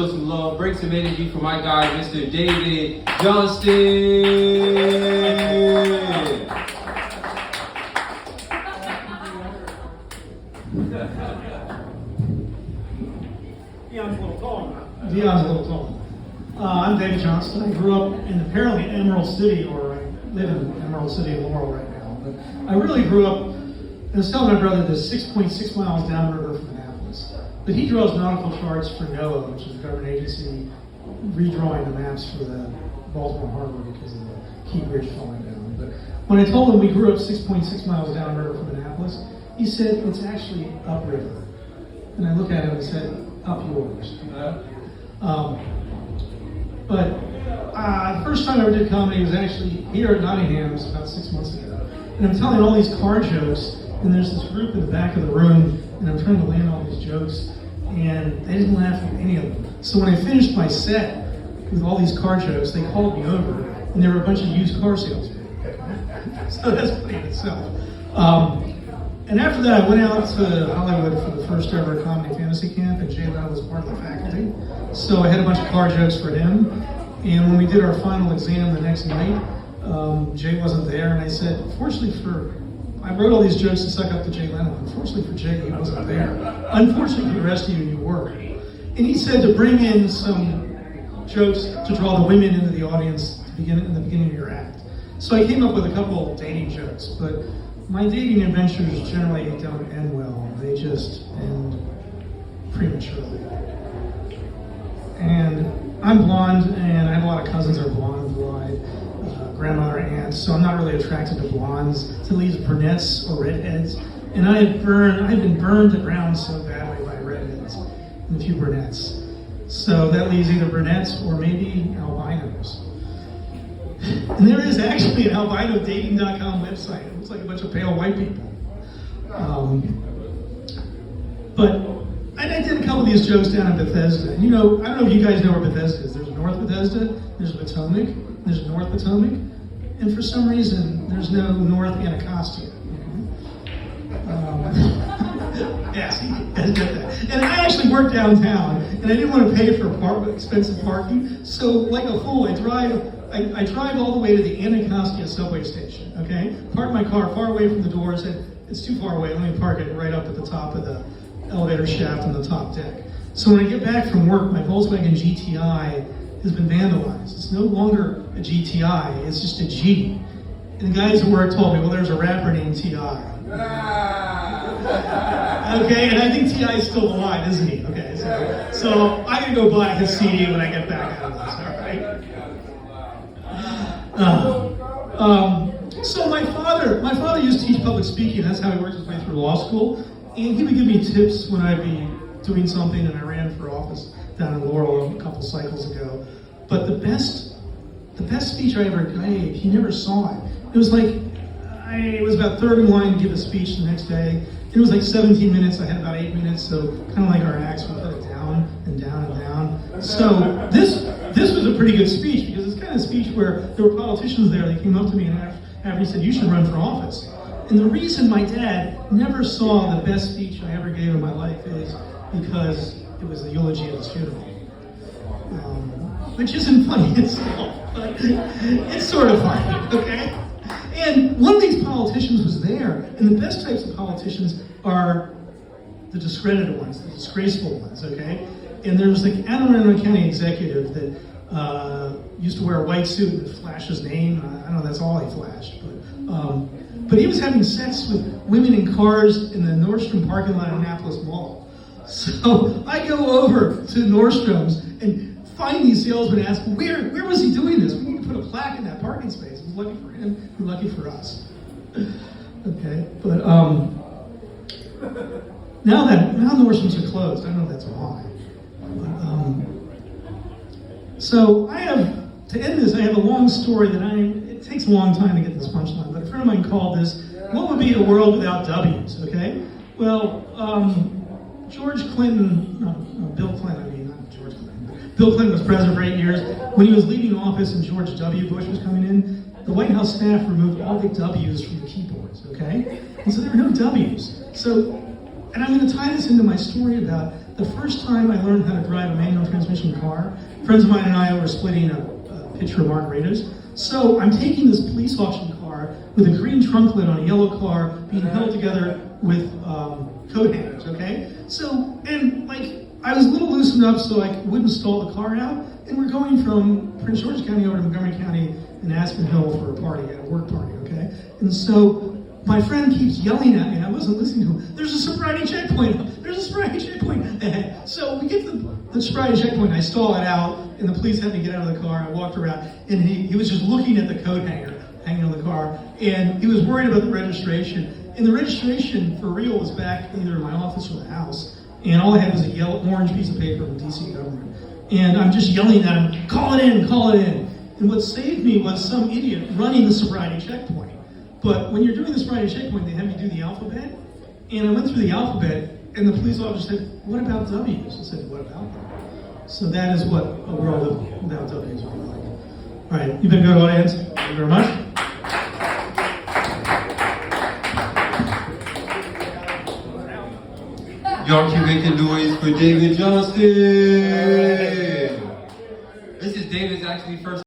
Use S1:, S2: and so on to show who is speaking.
S1: Some love, break some energy for my guy, Mr. David Johnston.
S2: Dion's a little tall. I'm David Johnston. I grew up in apparently Emerald City, or I live in Emerald City, Laurel right now. But I really grew up, I was telling my brother, this 6.6 miles downriver from Annapolis. But he draws nautical charts for NOAA, which is a government agency, redrawing the maps for the Baltimore Harbor because of the Key Bridge falling down. But when I told him we grew up 6.6 miles downriver from Annapolis, he said it's actually upriver. And I looked at him and said, up yours. But the first time I ever did comedy was actually here at Nottingham, about 6 months ago. And I'm telling all these car jokes, and there's this group in the back of the room, and I'm trying to land all these jokes, and they didn't laugh at any of them. So when I finished my set with all these car jokes, they called me over, and there were a bunch of used car salesmen. So that's funny in itself. And after that, I went out to Hollywood for the first ever comedy fantasy camp, and Jay Leno was part of the faculty. So I had a bunch of car jokes for him. And when we did our final exam the next night, Jay wasn't there, and I said, I wrote all these jokes to suck up to Jay Leno. Unfortunately for Jay, he wasn't there. Unfortunately for the rest of you were. And he said to bring in some jokes to draw the women into the audience in the beginning of your act. So I came up with a couple of dating jokes, but my dating adventures generally don't end well. They just end prematurely. And I'm blonde, and I have a lot of cousins that are blonde, blue-eyed, grandmother, aunts, so I'm not really attracted to blondes, to leave brunettes or redheads. And I've been burned to ground so badly by redheads and a few brunettes. So that leaves either brunettes or maybe albinos. And there is actually an albinodating.com website. It looks like a bunch of pale white people. But I did a couple of these jokes down in Bethesda. And I don't know if you guys know where Bethesda is. There's North Bethesda, there's Potomac, there's North Potomac, and for some reason, there's no North Anacostia. Yes, you guys get that. And I actually work downtown, and I didn't want to pay for expensive parking, so like a fool, I drive all the way to the Anacostia subway station, okay? Park my car far away from the doors, and it's too far away, let me park it right up at the top of the elevator shaft on the top deck. So when I get back from work, my Volkswagen GTI has been vandalized. It's no longer a GTI, it's just a G. And the guys at work told me, well, there's a rapper named T.I. Okay, and I think T.I. is still alive, isn't he? Okay, so I'm gonna go buy his CD when I get back out of this, all right? So my father used to teach public speaking. That's how he worked his way through law school. And he would give me tips when I'd be doing something, and I ran for office down in Laurel a couple cycles ago. But the best speech I ever gave, he never saw it. It was about third in line to give a speech the next day. It was like 17 minutes. I had about 8 minutes, so kind of like our acts, we put it down and down and down. So this was a pretty good speech, because it's kind of a speech where there were politicians there. They came up to me and after he said, you should run for office. And the reason my dad never saw the best speech I ever gave in my life is because it was the eulogy at his funeral. Which isn't funny itself, but it's sort of funny, okay? And one of these politicians was there, and the best types of politicians are the discredited ones, the disgraceful ones, okay? And there was like Anne Arundel County executive that used to wear a white suit and flash his name. I know that's all he flashed, but he was having sex with women in cars in the Nordstrom parking lot at Annapolis Mall. So I go over to Nordstrom's and find these salesmen and ask, where was he doing this? We need to put a plaque in that parking space. It was lucky for him, and lucky for us. Okay, but now Nordstrom's are closed. I don't know if that's why. So to end this, I have a long story it takes a long time to get this punchline, but a friend of mine called this, what would be a world without W's, okay? Well, Bill Clinton, not George Clinton. Bill Clinton was president for 8 years. When he was leaving office and George W. Bush was coming in, the White House staff removed all the W's from the keyboards, okay? And so there were no W's. So, and I'm going to tie this into my story about the first time I learned how to drive a manual transmission car, friends of mine and I were splitting a pitcher of margaritas. So I'm taking this police auction car with a green trunk lid on a yellow car being held together with coat hangers, okay? So, and like, I was a little loosened up so I wouldn't stall the car out, and we're going from Prince George's County over to Montgomery County and Aspen Hill for a party, a work party, okay? And so my friend keeps yelling at me, and I wasn't listening to him. There's a sobriety checkpoint. There's a sobriety checkpoint ahead. So we get to the sobriety checkpoint, and I stall it out, and the police had me get out of the car. I walked around, and he was just looking at the coat hanger hanging on the car, and he was worried about the registration. And the registration, for real, was back either in my office or the house. And all I had was a orange piece of paper from the DC government. And I'm just yelling at him, call it in, call it in. And what saved me was some idiot running the sobriety checkpoint. But when you're doing the sobriety checkpoint, they have you do the alphabet. And I went through the alphabet, and the police officer said, what about W's? I said, what about them? So that is what a world without W's would be like. All right, you've been a good audience. Thank you very much.
S3: Y'all keep making noise for David Johnston.
S1: This is David's actually first